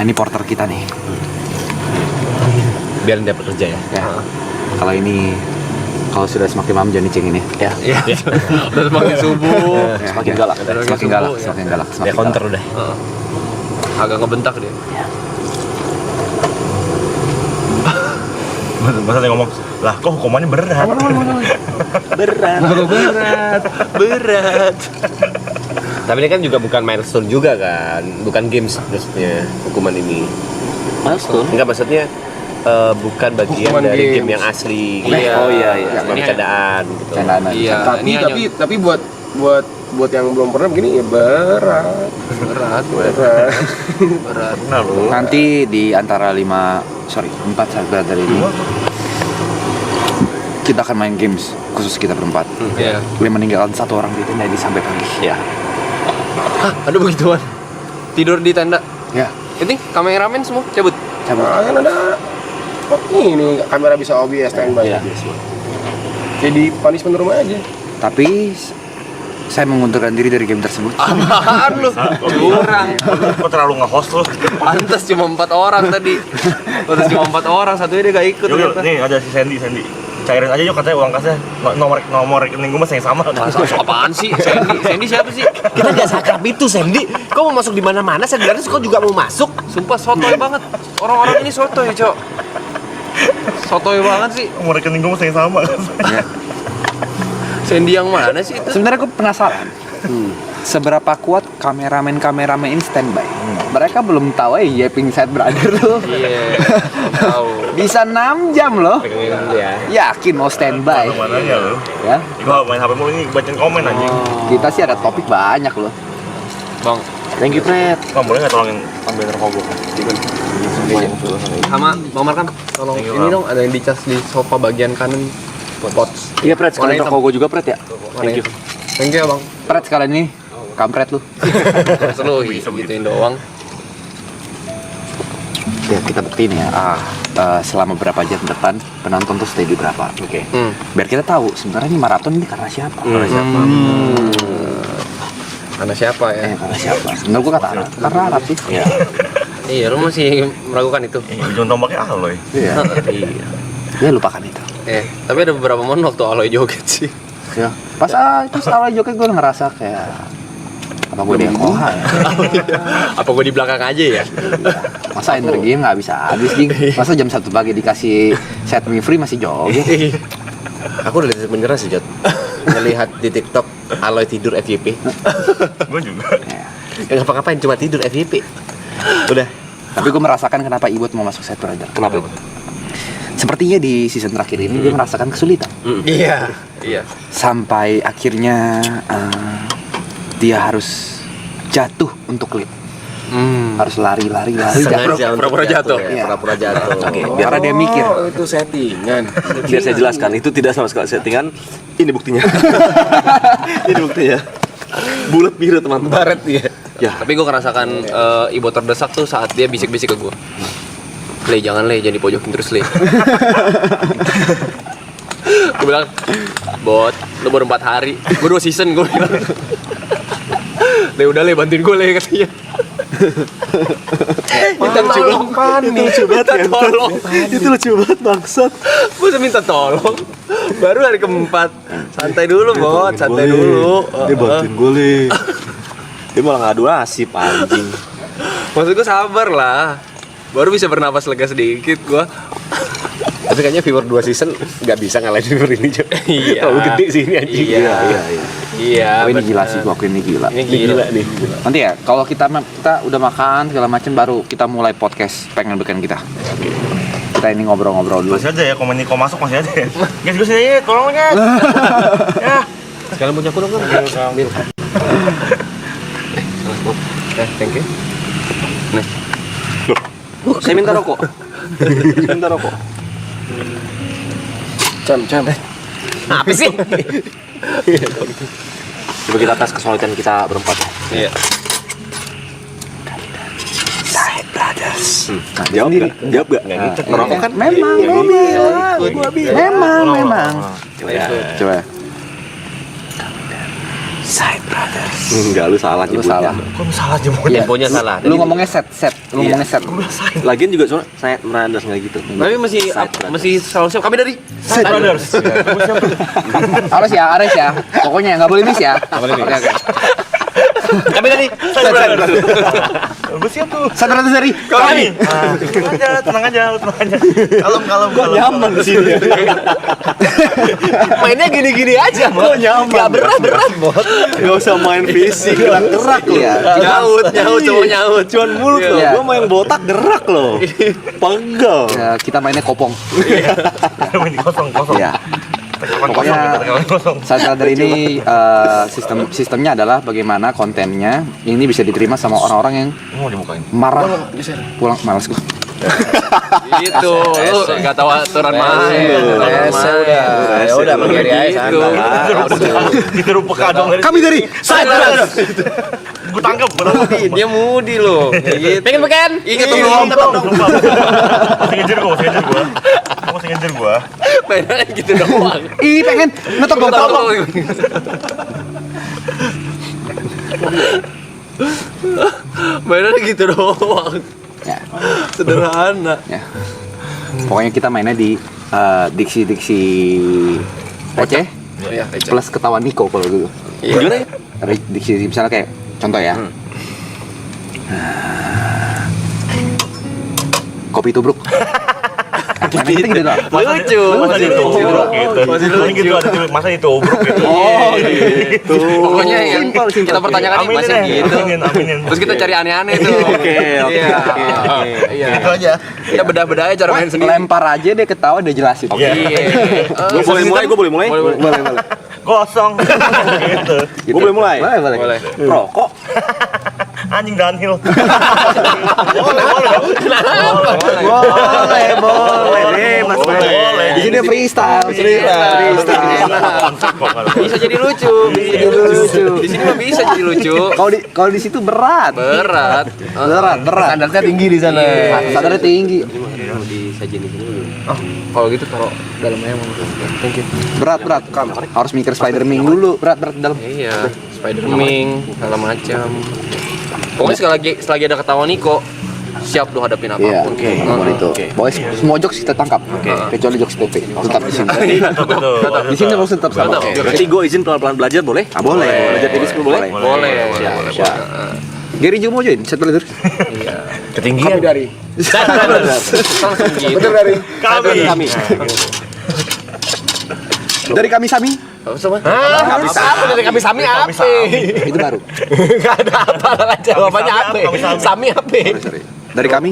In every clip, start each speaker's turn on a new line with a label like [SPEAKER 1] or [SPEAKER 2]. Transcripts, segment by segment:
[SPEAKER 1] Ini porter kita nih.
[SPEAKER 2] Biar dia bekerja ya.
[SPEAKER 1] Kalau ini kalau sudah semakin malam jangan dicengin ya.
[SPEAKER 2] Iya. Udah semakin subuh.
[SPEAKER 1] Semakin galak. Semakin galak.
[SPEAKER 2] Dia counter udah. Agak ngebentak dia.
[SPEAKER 3] Masa dia ngomong, lah kok hukumannya berat?
[SPEAKER 2] Berat. Tapi ini kan juga bukan milestone juga kan, bukan games maksudnya hukuman ini.
[SPEAKER 1] Milestone?
[SPEAKER 2] Enggak, maksudnya bukan bagian
[SPEAKER 4] Hukuman
[SPEAKER 2] dari
[SPEAKER 4] games.
[SPEAKER 2] game yang asli.
[SPEAKER 1] Oh iya.
[SPEAKER 2] Cuma bercandaan gitu.
[SPEAKER 4] Iya, tapi buat yang belum pernah begini ya berat.
[SPEAKER 3] Nah lu.
[SPEAKER 1] Nanti di antara 4 sahabat dari ini kita akan main games khusus kita berempat.
[SPEAKER 2] Iya.
[SPEAKER 1] Gue meninggalkan 1 orang di tenda ini sampai pagi. Ya.
[SPEAKER 2] Hah, ada begituan. Tidur di tenda.
[SPEAKER 1] Ya.
[SPEAKER 2] Ini kameramen semua cabut.
[SPEAKER 4] Nah, kan ada ini kamera bisa OBS standby.
[SPEAKER 1] Iya.
[SPEAKER 4] Jadi punishment rumah aja.
[SPEAKER 1] Tapi saya mengundurkan diri dari game tersebut.
[SPEAKER 2] Apaan lu? Curang.
[SPEAKER 3] Kok terlalu nge-host lu?
[SPEAKER 2] Pantes cuma 4 orang tadi. Pantes cuma 4 orang, satunya dia gak ikut.
[SPEAKER 3] Yuk, nih ada si Sandy. Cairin aja yuk katanya uang kasnya. Nomor rekening gue masih yang sama.
[SPEAKER 2] Apaan sih? Sandy siapa sih? Kita gak sakrap itu, Sandy. Kau mau masuk di mana-mana, sebenarnya kau juga mau masuk. Sumpah sotoy banget. Orang-orang ini sotoy, Cok. Sotoy banget sih.
[SPEAKER 3] Nomor rekening gue masih yang sama.
[SPEAKER 2] Sandy yang mana sih itu?
[SPEAKER 1] Sebenarnya gue penasaran. Seberapa kuat kameramen ini standby? Mereka belum tahu Yaping Side Brother tuh.
[SPEAKER 2] Iya. Tahu.
[SPEAKER 1] Bisa 6 jam loh.
[SPEAKER 2] Pengen ya.
[SPEAKER 1] Yakin mau standby.
[SPEAKER 3] Mananya lu?
[SPEAKER 1] Ya.
[SPEAKER 3] Gua main HP mulu ini bacain komen anjing.
[SPEAKER 1] Kita sih ada topik banyak loh.
[SPEAKER 2] Bang, thank you, Fred.
[SPEAKER 3] Bang, boleh enggak tolongin ambil rokok gua?
[SPEAKER 2] Sama Bang Markam, tolong
[SPEAKER 3] Thank you,
[SPEAKER 2] ini
[SPEAKER 3] Bang.
[SPEAKER 2] dong, ada yang dicas di sofa bagian kanan. Pots.
[SPEAKER 1] Iya Pret,
[SPEAKER 2] Warna
[SPEAKER 1] sekalian
[SPEAKER 2] hitam.
[SPEAKER 1] rokok gue juga Pret ya.
[SPEAKER 2] Thank you. Thank you, Bang.
[SPEAKER 1] Pret sekalian ini, kampret lu.
[SPEAKER 2] Seru gituin doang.
[SPEAKER 1] Ya kita buktiin ya. Selama berapa jam depan penonton tuh stay di berapa. Oke. Biar kita tahu sebenarnya ini maraton ini karena siapa.
[SPEAKER 2] Karena siapa ya?
[SPEAKER 1] Karena siapa? Menurut gue kata Arab. Karena Arab sih. Iya.
[SPEAKER 2] Iya, lu masih meragukan itu.
[SPEAKER 3] Ujung tombaknya Aloy.
[SPEAKER 1] Iya. Ya lupakan itu.
[SPEAKER 2] Tapi ada beberapa momen waktu Aloy joget sih.
[SPEAKER 1] Ya. Pas itu salah joget gue ngerasa kayak apa gue dia koha ya.
[SPEAKER 2] Apa gue di belakang aja ya?
[SPEAKER 1] Masa energi nggak bisa habis Ging. Masa jam 1 pagi dikasih set me free masih joget.
[SPEAKER 2] Aku udah menyerah sih, Jot. Ngelihat di TikTok Aloy tidur FYP.
[SPEAKER 3] Gua juga.
[SPEAKER 2] Gak ngapa-ngapain, cuma tidur FYP. Udah.
[SPEAKER 1] Tapi gue merasakan kenapa Ibut mau masuk set brother.
[SPEAKER 2] Kenapa?
[SPEAKER 1] Sepertinya di season terakhir ini dia merasakan kesulitan.
[SPEAKER 2] Iya.
[SPEAKER 1] Sampai akhirnya dia harus jatuh untuk klip. Harus lari
[SPEAKER 2] Sengaja pura-pura jatuh.
[SPEAKER 1] Iya.
[SPEAKER 2] Pura-pura jatuh.
[SPEAKER 1] Oke, karena dia mikir.
[SPEAKER 4] Oh, itu settingan.
[SPEAKER 5] Biar saya jelaskan, itu tidak sama sekali settingan. Ini buktinya. Ini buktinya. Bulat biru teman-teman.
[SPEAKER 2] Baret ya.
[SPEAKER 5] Ya.
[SPEAKER 2] Tapi gue ngerasakan Ibu terdesak tuh saat dia bisik-bisik ke gue. Le, jangan dipojokin terus Le. Gue bilang, Bot, lu baru 4 hari. Gue 2 season gue bilang. Le, udah Le, bantuin gue Le katanya. Minta tolong
[SPEAKER 5] Lucu banget kan?
[SPEAKER 2] tolong.
[SPEAKER 5] Itu lucu banget bangsat.
[SPEAKER 2] Gue udah minta tolong. Baru hari keempat. Santai dulu, Bot, santai dulu.
[SPEAKER 5] Dia bantuin gue Le. Dia malah ngadu nasib anjing.
[SPEAKER 2] Maksud gue sabar lah. Baru bisa bernapas lega sedikit gue.
[SPEAKER 5] Tapi kayaknya viewer 2 season nggak bisa ngalahin viewer ini juga.
[SPEAKER 2] Iya.
[SPEAKER 5] Terlalu gede sih ini anjing.
[SPEAKER 2] Iya.
[SPEAKER 1] Oh, ini gila sih, gua akuin ini gila.
[SPEAKER 2] Ini gila
[SPEAKER 5] nih.
[SPEAKER 1] Nanti ya, kalau kita udah makan segala macam baru kita mulai podcast pengen bikin kita. Kita ini ngobrol-ngobrol dulu.
[SPEAKER 3] Masih aja ya, komen kok masuk masih aja ya. Guys, gue sini, tolong guys. Ya.
[SPEAKER 2] Sekalian punya aku dong kan? Ambil. Thank you. Nih.
[SPEAKER 5] Saya minta rokok.
[SPEAKER 4] Cam.
[SPEAKER 2] Apa sih?
[SPEAKER 5] Coba kita tes kesulitan kita berempat ya.
[SPEAKER 2] Iya.
[SPEAKER 1] Side Brothers.
[SPEAKER 5] Jawab gak?
[SPEAKER 1] Ngerokok kan? Memang, gua bilang. Memang.
[SPEAKER 5] Coba ya.
[SPEAKER 1] Coba. Side Brothers.
[SPEAKER 5] Enggak, lu salah
[SPEAKER 1] Lu
[SPEAKER 5] nyebutnya.
[SPEAKER 1] salah.
[SPEAKER 3] Kok salah jemput?
[SPEAKER 1] Iya.
[SPEAKER 2] Temponya salah.
[SPEAKER 1] Lu ngomongnya set. Lu ngomongnya set.
[SPEAKER 5] Lagian juga soalnya saya Brothers nggak gitu.
[SPEAKER 2] Tapi masih selalu siap. Kami dari
[SPEAKER 3] Side Brothers.
[SPEAKER 1] Ares ya. Pokoknya nggak boleh miss ya. Oke.
[SPEAKER 2] Kami dari
[SPEAKER 3] Side Brothers. Gue siap tuh.
[SPEAKER 1] Side Brothers dari
[SPEAKER 3] Kami. Tenang aja. Kalem.
[SPEAKER 5] Nyaman di sini.
[SPEAKER 2] mainnya gini-gini aja.
[SPEAKER 5] Kok nyaman?
[SPEAKER 2] Gak berat bot.
[SPEAKER 5] Gak usah main fisik, gerak lu.
[SPEAKER 1] Iya.
[SPEAKER 2] Nyaut, cowok nyaut.
[SPEAKER 5] Cuman mulut loh.
[SPEAKER 1] Iya.
[SPEAKER 5] Gua mau yang botak gerak loh. Pegel.
[SPEAKER 1] Ya, kita mainnya kopong.
[SPEAKER 3] Main kosong.
[SPEAKER 1] Iya.
[SPEAKER 3] Pokoknya kosong.
[SPEAKER 1] Side Brother ini sistemnya adalah bagaimana kontennya ini bisa diterima sama orang-orang yang
[SPEAKER 3] Mau dibukain.
[SPEAKER 1] marah pulang malas gua.
[SPEAKER 2] Gitu. Lu enggak tahu aturan main.
[SPEAKER 1] Ya udah menghiri aja
[SPEAKER 3] Gitu rupa kadang dari.
[SPEAKER 5] Kami dari
[SPEAKER 2] Side Brothers.
[SPEAKER 3] Gue tangkap.
[SPEAKER 2] Dia mudi loh. Gitu. Pengen makan? Ingat tuh
[SPEAKER 3] Masih ngejar gua.
[SPEAKER 2] mainnya gitu doang.
[SPEAKER 1] Ih, pengen ngetok botol.
[SPEAKER 2] Mainnya gitu doang.
[SPEAKER 1] Ya,
[SPEAKER 2] Sederhana.
[SPEAKER 1] ya. Pokoknya kita mainnya di diksi-diksi receh
[SPEAKER 2] Iya,
[SPEAKER 1] plus ketawa Niko kalau gitu.
[SPEAKER 2] Gimana ya?
[SPEAKER 1] Diksi misalnya kayak contoh ya. Kopi tubruk. Mainnya kita gitu doang.
[SPEAKER 2] Lucu.
[SPEAKER 3] Masa ditubruk gitu. Gitu ada masa ditubruk gitu.
[SPEAKER 1] Oh, gitu.
[SPEAKER 2] Pokoknya yang
[SPEAKER 1] Simpel.
[SPEAKER 2] kita pertanyakan nih masa gitu.
[SPEAKER 3] Aminin.
[SPEAKER 2] Terus kita cari aneh-aneh tuh.
[SPEAKER 5] Oke.
[SPEAKER 2] Iya.
[SPEAKER 3] Itu aja.
[SPEAKER 2] Kita bedah-bedah aja cara main sendiri.
[SPEAKER 1] Lempar aja deh ketawa dia jelasin.
[SPEAKER 3] Iya.
[SPEAKER 5] Gue boleh mulai,
[SPEAKER 2] Boleh.
[SPEAKER 1] Boleh.
[SPEAKER 3] Kosong. Gitu.
[SPEAKER 5] Gue boleh mulai.
[SPEAKER 1] Boleh.
[SPEAKER 5] Rokok.
[SPEAKER 3] Anjing downhill.
[SPEAKER 1] Boleh. Mas
[SPEAKER 3] Boleh.
[SPEAKER 1] Di sini freestyle.
[SPEAKER 2] Bisa jadi lucu. Di sini mah bisa jadi lucu.
[SPEAKER 1] Kalau di situ berat.
[SPEAKER 2] Berat.
[SPEAKER 1] Standarnya tinggi di sana. Standarnya tinggi.
[SPEAKER 2] Disajin di sini dulu. Kalau gitu taruh dalam emang. Thank you.
[SPEAKER 1] Berat. Harus mikir Spider-Man dulu. Berat dalam.
[SPEAKER 2] Iya, Spider-Man segala macam. Pokoknya selagi ada ketawa Niko, siap lu hadapin
[SPEAKER 1] Iya,
[SPEAKER 2] apapun.
[SPEAKER 1] nomor itu.
[SPEAKER 2] Oke.
[SPEAKER 1] Pokoknya semua jokes kita tangkap. Kecuali jokes TP. Tetap di sini. Di sini harus tetap sama.
[SPEAKER 2] Tetap.
[SPEAKER 5] Berarti gue izin pelan-pelan belajar boleh?
[SPEAKER 1] Boleh.
[SPEAKER 5] Belajar tenis boleh?
[SPEAKER 2] Boleh.
[SPEAKER 1] Siap. Gary Jo mau join, Side Brothers.
[SPEAKER 3] Ketinggian.
[SPEAKER 4] dari
[SPEAKER 2] Langsung gitu.
[SPEAKER 4] dari
[SPEAKER 3] Kami.
[SPEAKER 1] Dari kami Sami,
[SPEAKER 2] Apa sama?
[SPEAKER 4] apa dari kami Sami apa?
[SPEAKER 1] itu baru.
[SPEAKER 4] Gak ada apa jawabannya apa? Sami apa?
[SPEAKER 1] Sorry. Dari kami,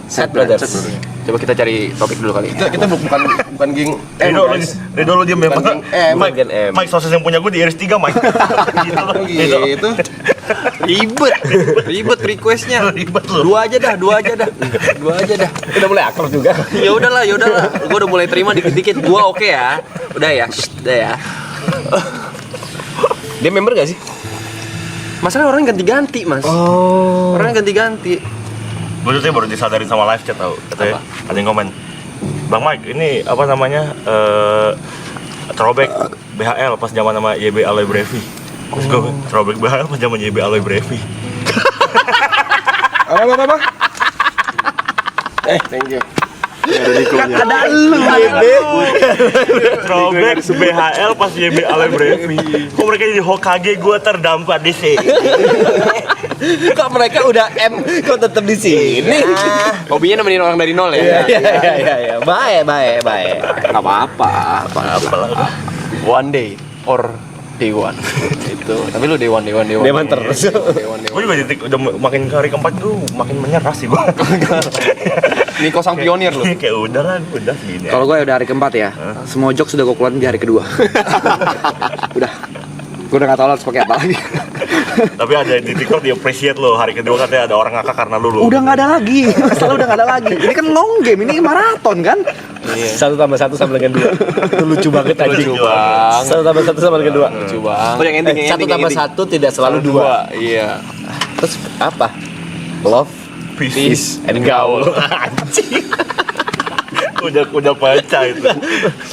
[SPEAKER 4] Side Brothers.
[SPEAKER 2] Coba kita cari topik dulu kali.
[SPEAKER 4] Kita bukan geng
[SPEAKER 3] Rido lu diam ya, Pak.
[SPEAKER 4] Bukan M.
[SPEAKER 3] Mike sosis yang punya gue di iris 3, Mike. Gitu loh.
[SPEAKER 4] gitu.
[SPEAKER 2] Ribet requestnya.
[SPEAKER 3] Ribet lu.
[SPEAKER 2] Dua aja dah.
[SPEAKER 4] Udah mulai akrab juga.
[SPEAKER 2] Ya udahlah. Gua udah mulai terima dikit-dikit. Gua oke ya. Udah ya.
[SPEAKER 4] Dia member gak sih?
[SPEAKER 2] Masalah orang ganti-ganti, Mas. Orang ganti-ganti.
[SPEAKER 3] Gue tuh baru disadarin sama live chat tau. Katanya ada yang komen, Bang Mike, ini apa namanya throwback BHL pas zaman nama YB Aloy Brevi. Terus gue throwback BHL pas zaman YB Aloy Brevi.
[SPEAKER 4] Apa? Thank you.
[SPEAKER 1] ada lu.
[SPEAKER 3] Throwback BHL pas YB Aloy Brevi. Kok mereka jadi Hokage, gue terdampar di sini.
[SPEAKER 4] Kok mereka udah M, kok tetap di sini?
[SPEAKER 2] Hobinya nemenin orang dari nol ya.
[SPEAKER 4] Iya. Baik.
[SPEAKER 1] Nggak apa-apa.
[SPEAKER 3] Apalah.
[SPEAKER 2] One day or day one. Itu. Tapi lu day one.
[SPEAKER 4] Dewan terus.
[SPEAKER 3] Gue juga udah makin ke hari keempat tuh makin menyerah sih gue.
[SPEAKER 2] Niko sang pionir lu.
[SPEAKER 3] Kayak udah segini.
[SPEAKER 1] Kalau gue udah hari keempat ya, semua jokes sudah gue keluarin di hari kedua. Gue udah nggak tahu harus pakai apa lagi.
[SPEAKER 3] Tapi ada di TikTok di appreciate lo, hari kedua katanya ada orang ngakak karena lu.
[SPEAKER 1] Udah nggak ada lagi, masalah udah nggak ada lagi. Ini kan long game, ini maraton kan?
[SPEAKER 4] 1 tambah 1 sama dengan 2. Itu lucu banget anjing.
[SPEAKER 3] Lucu banget.
[SPEAKER 4] 1 tambah 1 sama dengan 2.
[SPEAKER 2] Lucu banget.
[SPEAKER 5] Oh, yang ending,
[SPEAKER 4] 1 tambah 1 tidak selalu 2.
[SPEAKER 2] Iya.
[SPEAKER 4] Terus apa? Love, peace, and gaul. Anjing.
[SPEAKER 3] Udah pecah itu.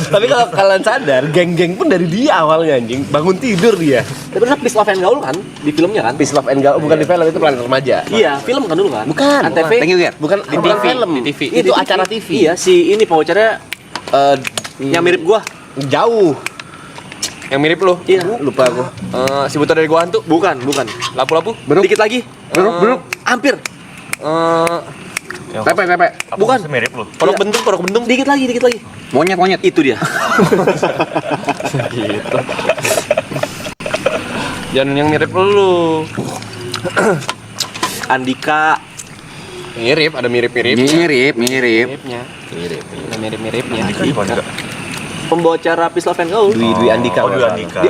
[SPEAKER 2] Tapi kalau kalian sadar, geng-geng pun dari dia awalnya anjing. Bangun tidur dia.
[SPEAKER 5] Tapi kan Peace Love and Gaul kan di filmnya kan?
[SPEAKER 2] Peace Love and Gaul bukan di film, itu Planet Remaja.
[SPEAKER 5] Iya, film kan dulu kan?
[SPEAKER 2] Bukan.
[SPEAKER 5] Antv.
[SPEAKER 1] Thank you, Ger.
[SPEAKER 2] Bukan
[SPEAKER 1] Di
[SPEAKER 2] bukan
[SPEAKER 1] TV,
[SPEAKER 2] film.
[SPEAKER 1] di TV.
[SPEAKER 2] Itu acara TV.
[SPEAKER 5] Iya, si ini pengacaranya yang mirip gua.
[SPEAKER 2] Jauh. Yang mirip lo?
[SPEAKER 5] Iya.
[SPEAKER 2] Lupa aku. Si Buta dari Gua Hantu.
[SPEAKER 5] Bukan.
[SPEAKER 2] Lapu-lapu.
[SPEAKER 5] Dikit lagi.
[SPEAKER 1] Beruk.
[SPEAKER 5] Hampir.
[SPEAKER 1] Pepe.
[SPEAKER 5] Bukan.
[SPEAKER 3] Mirip lu.
[SPEAKER 2] Pondok Bentung.
[SPEAKER 5] Dikit lagi.
[SPEAKER 1] Monyet.
[SPEAKER 5] Itu dia.
[SPEAKER 2] Gitu. Jangan yang mirip lu.
[SPEAKER 5] Andika.
[SPEAKER 2] Mirip, ada mirip-mirip.
[SPEAKER 1] Mirip.
[SPEAKER 2] Miripnya. Ada mirip-miripnya.
[SPEAKER 5] Pembawa acara Peace Love and Gaul.
[SPEAKER 2] Dwi Andika.
[SPEAKER 3] Oh, Dwi Andika.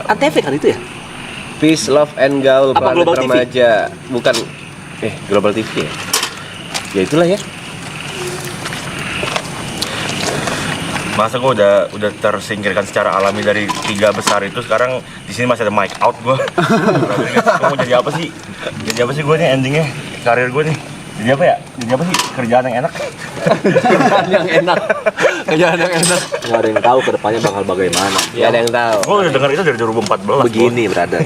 [SPEAKER 5] Antv kan itu ya?
[SPEAKER 2] Peace Love and Gaul
[SPEAKER 5] Apa
[SPEAKER 2] Planet
[SPEAKER 5] Global TV?
[SPEAKER 2] Remaja. Bukan. Global TV ya. Ya itulah ya.
[SPEAKER 3] Masa gue udah tersingkirkan secara alami dari 3 besar itu, sekarang di sini masih ada mic out gue. Gue mau jadi apa sih? Jadi apa sih gue nih endingnya? Karir gue nih. Jadi apa ya? Jadi apa sih? Kerjaan yang enak.
[SPEAKER 2] Kerjaan yang enak.
[SPEAKER 5] Nggak ada yang tahu ke depannya bakal bagaimana.
[SPEAKER 2] Ya ada yang tahu.
[SPEAKER 3] Gue udah dengar itu dari 2014.
[SPEAKER 5] Begini, brother.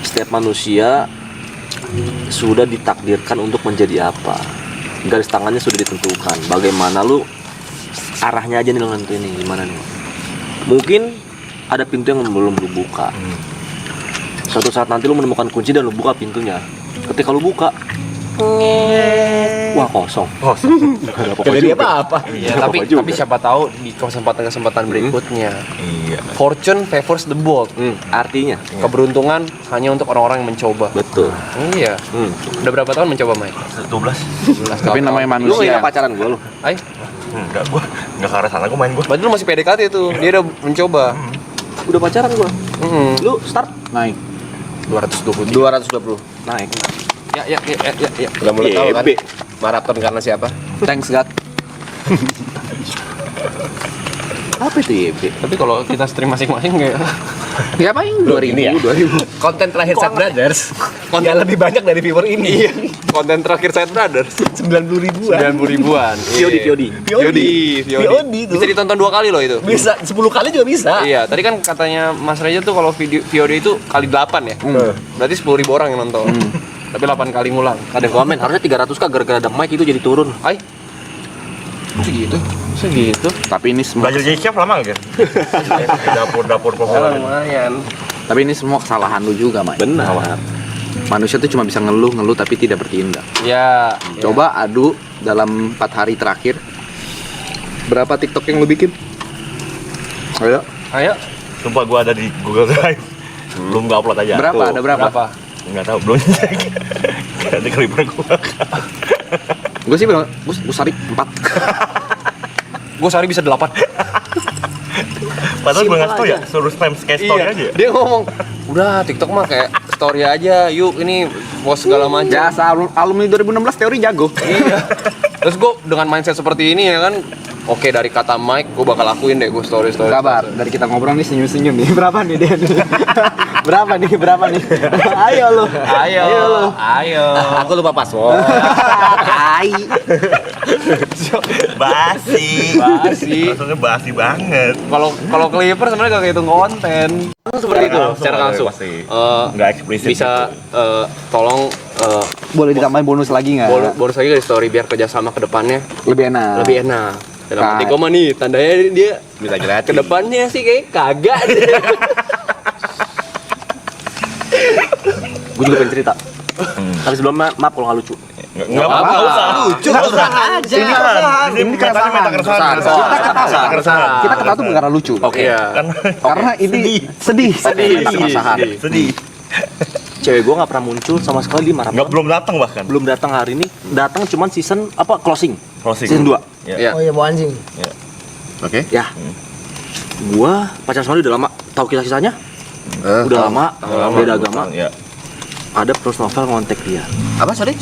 [SPEAKER 5] Setiap manusia sudah ditakdirkan untuk menjadi apa. Garis tangannya sudah ditentukan. Bagaimana lu arahnya aja nih lo nentuin nih gimana nih. Mungkin ada pintu yang belum lu buka. Suatu saat nanti lu menemukan kunci dan lu buka pintunya. Ketika lu buka, wah kosong. Gak ada apa-apa
[SPEAKER 2] Jadi
[SPEAKER 5] juga.
[SPEAKER 2] apa? Ya, tapi siapa tahu di kesempatan berikutnya.
[SPEAKER 3] Iya.
[SPEAKER 2] Fortune favors the bold.
[SPEAKER 5] Artinya,
[SPEAKER 2] Keberuntungan hanya untuk orang-orang yang mencoba.
[SPEAKER 5] betul.
[SPEAKER 2] Iya. Udah berapa tahun mencoba, Mike?
[SPEAKER 3] 12.
[SPEAKER 1] Tapi namanya
[SPEAKER 5] Lu
[SPEAKER 1] manusia.
[SPEAKER 5] nggak pacaran gua lu.
[SPEAKER 2] Ay,
[SPEAKER 3] Enggak, gue nggak ke arah sana, gue main gue.
[SPEAKER 2] berarti lu masih PDKT tuh. Dia udah mencoba.
[SPEAKER 5] Udah pacaran gua. Lu start
[SPEAKER 1] Naik.
[SPEAKER 2] 220.
[SPEAKER 5] naik.
[SPEAKER 2] Ya. Udah mulai tahu kan?
[SPEAKER 5] YB.
[SPEAKER 2] Maraton karena siapa?
[SPEAKER 1] Thanks God.
[SPEAKER 5] Apa itu YB?
[SPEAKER 2] Tapi kalau kita stream masing-masing kayak
[SPEAKER 1] Ngapain? 2000.
[SPEAKER 2] konten terakhir Side Brothers konten lebih banyak dari viewer ini. Konten terakhir Side Brothers 90 ribuan.
[SPEAKER 5] VOD.
[SPEAKER 2] VOD tuh. Bisa ditonton 2 kali loh itu. Bisa 10 kali juga bisa. Iya, tadi kan katanya Mas Reja tuh kalau video VOD itu kali 8 ya. Berarti 10.000 orang yang nonton. Tapi 8 kali ngulang.
[SPEAKER 5] Ada yang komen harusnya 300 kah gara-gara ada mic itu jadi turun.
[SPEAKER 2] Ay. Segitu.
[SPEAKER 1] Tapi ini semua
[SPEAKER 3] Belajar jadi chef lama nggak? Dapur pokoknya.
[SPEAKER 2] Lumayan.
[SPEAKER 1] tapi ini semua kesalahan lu juga, Mak.
[SPEAKER 5] Benar.
[SPEAKER 1] Manusia tuh cuma bisa ngeluh tapi tidak bertindak.
[SPEAKER 2] Ya.
[SPEAKER 1] Coba adu dalam 4 hari terakhir. Berapa TikTok yang lu bikin?
[SPEAKER 2] Ayo.
[SPEAKER 3] Sumpah gue ada di Google Drive. Belum gue upload aja.
[SPEAKER 1] Berapa? Ada berapa?
[SPEAKER 3] Nggak tahu, belum cek. Ada kelipan gue.
[SPEAKER 1] Gue sih bilang, gue sari 4.
[SPEAKER 2] Gue sehari bisa 8.
[SPEAKER 3] Padahal gue nggak tahu ya, suruh spam kayak story aja.
[SPEAKER 2] Dia ngomong, udah TikTok mah kayak story aja, yuk ini post segala macam.
[SPEAKER 1] Jasa alumni 2016 teori jago.
[SPEAKER 2] Iya. Terus gue dengan mindset seperti ini ya kan, oke dari kata Mike, gue bakal lakuin deh gue story.
[SPEAKER 1] Sabar, dari kita ngobrol nih senyum-senyum nih. Berapa nih Den? Berapa nih? Ayo lu.
[SPEAKER 2] Ayo. Aku lupa password.
[SPEAKER 1] Tai.
[SPEAKER 3] Basi. Maksudnya basi banget.
[SPEAKER 2] Kalau Clipper sebenarnya gak kehitung konten. Seperti itu, secara langsung.
[SPEAKER 3] Pasti.
[SPEAKER 2] Eh,
[SPEAKER 3] Nggak eksplisit.
[SPEAKER 2] bisa tolong
[SPEAKER 1] Boleh ditambahin bonus lagi nggak?
[SPEAKER 2] bonus lagi dari story biar kerjasama ke depannya
[SPEAKER 1] Lebih enak.
[SPEAKER 2] lebih enak. Dalam arti koma nih, tandanya dia
[SPEAKER 3] Bisa gratis.
[SPEAKER 2] ke depannya sih kayak kagak.
[SPEAKER 5] Gue juga pengen cerita. Tapi sebelumnya maaf kalau nggak lucu.
[SPEAKER 3] Nggak usah.
[SPEAKER 2] Lucu aja.
[SPEAKER 3] Ini keresahan.
[SPEAKER 1] Kita ketawa tuh bukan karena lucu.
[SPEAKER 2] Oke.
[SPEAKER 1] Karena ini sedih. Keresahan.
[SPEAKER 3] Sedih.
[SPEAKER 5] Cewek gue nggak pernah muncul sama sekali di Marathon.
[SPEAKER 3] Belum datang bahkan.
[SPEAKER 5] Belum datang hari ini. Datang cuman season closing.
[SPEAKER 3] Closing.
[SPEAKER 5] Season 2.
[SPEAKER 3] Ya.
[SPEAKER 2] Oh iya, mau anjing.
[SPEAKER 1] Oke.
[SPEAKER 5] Ya. Gua pacaran sama dia udah lama. Tahu kisah-kisahnya? Udah lama. Beda agama.
[SPEAKER 3] Ya.
[SPEAKER 5] Ada penulis novel ngontek dia.
[SPEAKER 2] Apa sorry?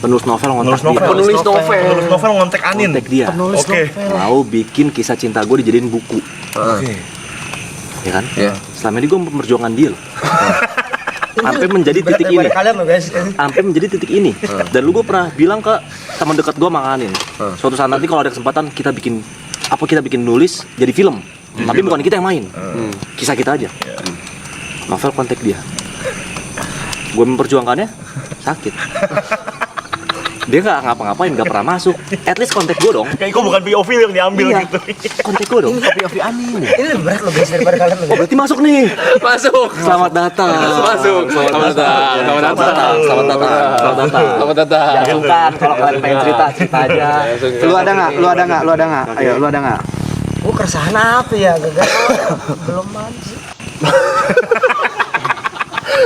[SPEAKER 5] Penulis novel ngontek dia.
[SPEAKER 2] Penulis novel.
[SPEAKER 3] Penulis novel ngontek Anin.
[SPEAKER 5] Ngontek dia.
[SPEAKER 3] Oke.
[SPEAKER 5] Mau bikin kisah cinta gue dijadiin buku.
[SPEAKER 3] Oke.
[SPEAKER 5] Ya kan?
[SPEAKER 1] Iya.
[SPEAKER 5] Selama ini gue memperjuangkan dia loh. Sampai menjadi titik ini.
[SPEAKER 6] Kalian loh guys.
[SPEAKER 5] Sampai menjadi titik ini. Dan lu gue pernah bilang ke teman dekat gue makanin. Suatu saat nanti kalau ada kesempatan kita bikin nulis jadi film. Tapi bukan kita yang main. Kisah kita aja. Novel kontak dia. Gue memperjuangkannya sakit. Dia nggak ngapa-ngapain, nggak pernah masuk. At least kontak gue dong.
[SPEAKER 3] Kayak kok bukan POV yang diambil
[SPEAKER 5] Iya.
[SPEAKER 3] gitu.
[SPEAKER 5] Kontak gue dong.
[SPEAKER 1] POV aneh.
[SPEAKER 6] Ini lebih berat loh guys daripada kalian loh.
[SPEAKER 5] Oh berarti masuk nih.
[SPEAKER 2] Masuk.
[SPEAKER 5] Selamat datang.
[SPEAKER 2] Masuk. Selamat datang.
[SPEAKER 5] Selamat datang. Selamat datang. Selamat datang.
[SPEAKER 2] Selamat datang.
[SPEAKER 5] Jangan sungkan kalau kalian pengen cerita aja.
[SPEAKER 1] Lu ada nggak? Ayo, lu ada nggak?
[SPEAKER 6] Gue keresahan apa ya? Gagal. Belum mandi.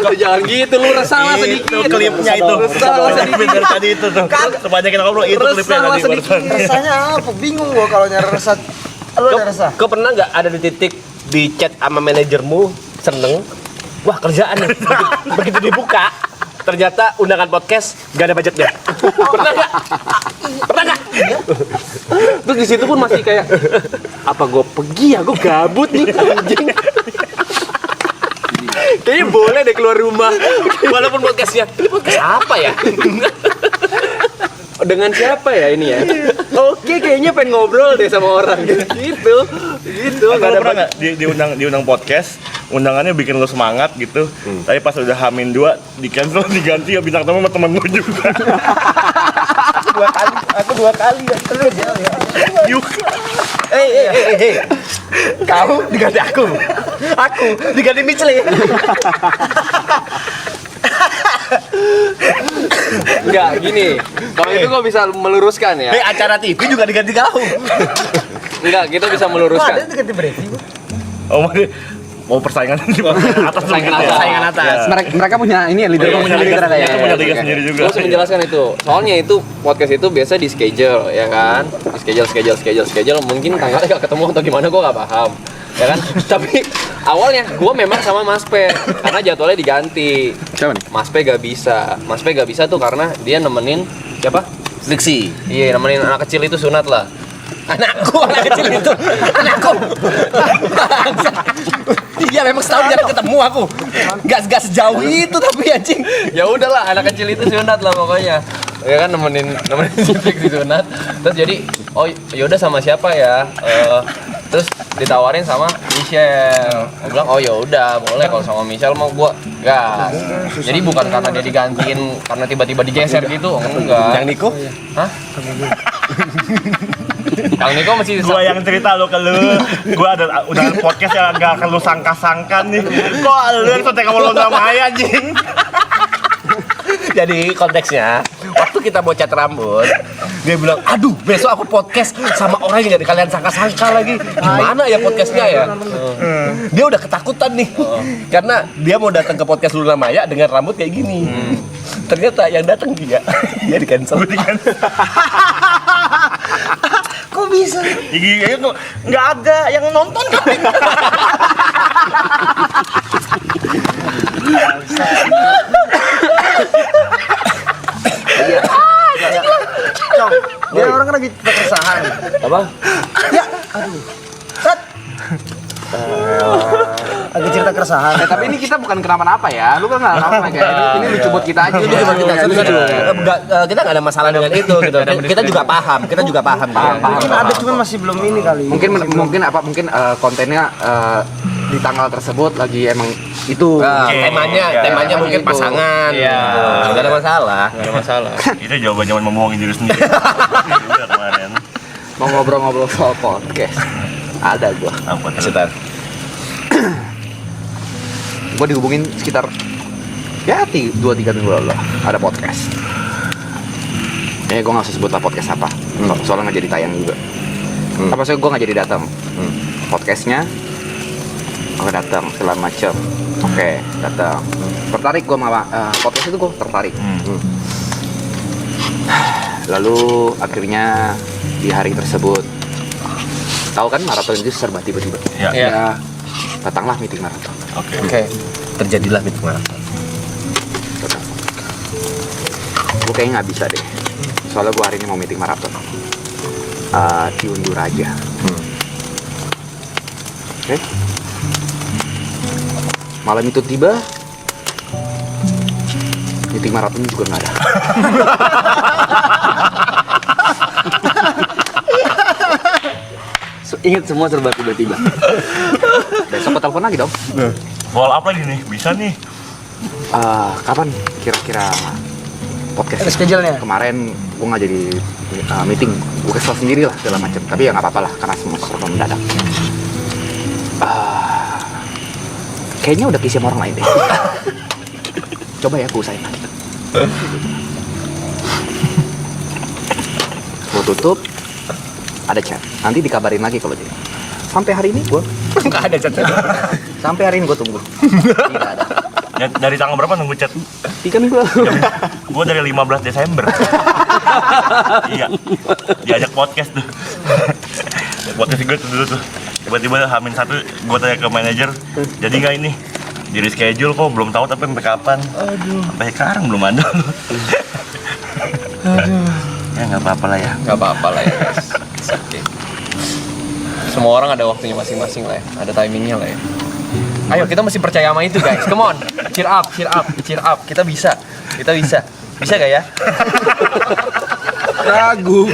[SPEAKER 2] Jangan gitu, lu resah sedikit.
[SPEAKER 3] Itu klipnya itu. Klip dari tadi itu tuh. Sepanjang kita ngobrol itu klipnya tadi barusan.
[SPEAKER 6] Resahnya apa? Bingung gue kalau nyari resah. Lu ada resah?
[SPEAKER 2] Kau pernah nggak ada di titik di chat sama manajermu seneng? Wah kerjaan nih. Begitu dibuka, ternyata undangan podcast gak ada budgetnya. Pernah nggak? Pernah nggak? Terus di situ pun masih kayak apa gue pergi ya? Gue gabut nih anjing. Kayaknya boleh deh keluar rumah walaupun podcastnya. Ini podcast apa ya? Dengan siapa ya ini ya? Oke, kayaknya pengen ngobrol deh sama orang gitu.
[SPEAKER 3] Atau lu pernah nggak diundang podcast, undangannya bikin lu semangat gitu, tapi pas udah H-2 di cancel diganti ya bintang tamu sama temen lu juga.
[SPEAKER 6] Aku dua kali ya.
[SPEAKER 3] Yuk.
[SPEAKER 2] Hei. Kau diganti aku diganti Michelin. Enggak, gini. Kalau itu gue bisa meluruskan ya.
[SPEAKER 3] Acara TV juga diganti kau.
[SPEAKER 2] Enggak, kita bisa meluruskan.
[SPEAKER 6] Ada ganti briefing.
[SPEAKER 3] Oh, mau persaingan di atas.
[SPEAKER 2] Persaingan atas.
[SPEAKER 1] Mereka punya ini ya, leader
[SPEAKER 3] Punya
[SPEAKER 1] leader
[SPEAKER 3] liga
[SPEAKER 1] kayak.
[SPEAKER 3] punya liga sendiri juga.
[SPEAKER 2] Gue harus menjelaskan itu. Soalnya itu podcast itu biasa di schedule, ya kan? Di schedule. Mungkin tanggalnya gak ketemu atau gimana gue gak paham, ya kan? Tapi awalnya gue memang sama Mas Pe karena jadwalnya diganti.
[SPEAKER 1] Siapa nih?
[SPEAKER 2] Mas Pe gak bisa tuh karena dia nemenin siapa? Triksi. Iya, nemenin anak kecil itu sunat lah. Anak kecil itu anakku. Iya memang setahun jarang ketemu aku. Gak sejauh itu tapi anjing. Ya udahlah anak kecil itu sunat lah pokoknya. Ya kan nemenin si sunat. Terus jadi yaudah sama siapa ya? Terus ditawarin sama Michelle. Gue bilang oh yaudah boleh kalau sama Michelle mau gue gas. Jadi bukan karena dia digantiin karena tiba-tiba digeser gitu, enggak. Yang Niko? Hah? Kang Niko masih
[SPEAKER 3] Gua yang cerita lo ke lu. Gua ada udah podcast yang gak akan lu sangka-sangkan nih. Kok lu yang kontak sama Luna Maya anjing?
[SPEAKER 2] Jadi konteksnya waktu kita mau cat rambut dia bilang aduh besok aku podcast sama orang yang gak kalian sangka-sangka lagi gimana ya podcastnya ya. Dia udah ketakutan nih karena dia mau datang ke podcast Luna Maya dengan rambut kayak gini. Ternyata yang datang dia di cancel.
[SPEAKER 6] Kok bisa?
[SPEAKER 3] Iya kok nggak ada yang nonton kan?
[SPEAKER 6] Cong, dia orang kan lagi keresahan.
[SPEAKER 2] Apa?
[SPEAKER 6] Ya, aduh. Set. Lagi cerita keresahan.
[SPEAKER 1] Tapi ini kita bukan kenapa-napa ya. Lu kan nggak apa-apa kayak ini lucu buat kita aja.
[SPEAKER 2] Kita nggak ada masalah dengan itu gitu. Kita juga paham.
[SPEAKER 6] Mungkin ada cuman masih belum ini kali.
[SPEAKER 1] Mungkin kontennya di tanggal tersebut lagi emang itu
[SPEAKER 2] temanya mungkin
[SPEAKER 1] gitu.
[SPEAKER 2] pasangan. Iya. Nggak ada masalah.
[SPEAKER 3] Itu jawabannya membohongin diri sendiri. Udah kemarin.
[SPEAKER 1] mau ngobrol-ngobrol soal podcast. Ada gua.
[SPEAKER 3] Apa cerita?
[SPEAKER 1] Gua dihubungin sekitar ya 2-3 minggu lalu lah, ada podcast. Gue nggak usah sebut lah podcast apa, soalnya nggak jadi tayang juga. Apa sih gue nggak jadi datang. Podcastnya, gue datang segala macam. Oke, datang. Tertarik gue sama podcast itu, gue tertarik. Lalu akhirnya di hari tersebut, tahu kan maraton itu serba tiba-tiba.
[SPEAKER 3] Ya.
[SPEAKER 1] Datanglah meeting maraton.
[SPEAKER 3] Oke.
[SPEAKER 2] Terjadilah meeting maraton.
[SPEAKER 1] Gue kayaknya nggak bisa deh, soalnya gue hari ini mau meeting maraton. Diundur aja. Oke. Malam itu tiba, meeting maraton juga nggak ada.
[SPEAKER 5] Ingat semua serba tiba-tiba.
[SPEAKER 1] Besok gue telepon lagi dong.
[SPEAKER 3] Follow up lagi nih, bisa nih.
[SPEAKER 1] Kapan kira-kira podcast?
[SPEAKER 6] Ada schedule-nya.
[SPEAKER 1] Kemarin gue nggak jadi meeting, gue kesel sendiri lah segala macam. Tapi ya nggak apa-apa lah, karena semua serba mendadak. Kayaknya udah kisi sama orang lain deh. Coba ya, gue usahain lagi. Gue tutup, ada chat. Nanti dikabarin lagi kalau jadi. Sampai hari ini gue
[SPEAKER 4] Nggak ada chat.
[SPEAKER 1] sampai hari ini gue tunggu. Tidak ada.
[SPEAKER 3] Dari tanggal berapa nunggu chat?
[SPEAKER 1] 3 minggu lalu.
[SPEAKER 3] Gue dari 15 Desember. Iya. Diajak podcast tuh. Podcast gue tuh dulu tuh. Tiba-tiba H-1 gue tanya ke manajer, jadi nggak ini? Di reschedule kok, belum tahu tapi sampai kapan. Sampai sekarang belum ada. Ya nggak apa-apa lah ya.
[SPEAKER 2] Gak apa-apa lah ya guys. Oke. Semua orang ada waktunya masing-masing lah ya. Ada timingnya lah ya. Ayo kita mesti percaya sama itu guys. Come on. Cheer up, cheer up, cheer up. Kita bisa. Kita bisa. Bisa gak ya?
[SPEAKER 4] Ragu.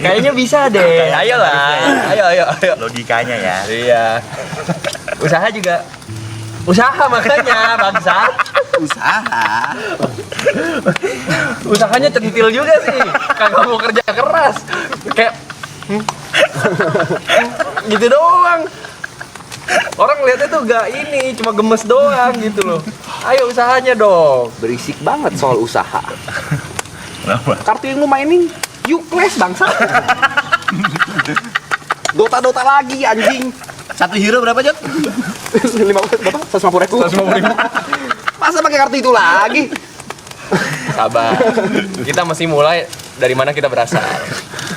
[SPEAKER 2] Kayaknya bisa deh. Ayolah. Ayo.
[SPEAKER 3] Logikanya ya.
[SPEAKER 2] Iya. Usaha juga. Usaha makanya bangsa. Usahanya centil juga sih. Kagak mau kerja keras. Kayak gitu doang. Orang lihatnya tuh gak ini, cuma gemes doang gitu loh. Ayo usahanya dong.
[SPEAKER 1] Berisik banget soal usaha.
[SPEAKER 3] Kenapa?
[SPEAKER 1] Kartu yang lu mainin Uclass bangsa. Dota lagi anjing.
[SPEAKER 6] 1 euro berapa, Jot?
[SPEAKER 1] 50 berapa? 150.000. Masa pakai kartu itu lagi?
[SPEAKER 2] Sabar. Kita mesti mulai dari mana kita berasal.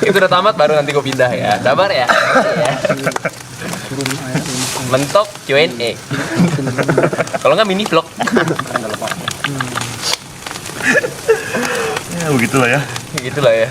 [SPEAKER 2] Itu udah tamat baru nanti gue pindah ya. Sabar ya. Mentok Q&A. Kalau nggak mini vlog.
[SPEAKER 3] Ya begitulah ya.
[SPEAKER 2] Gitulah ya.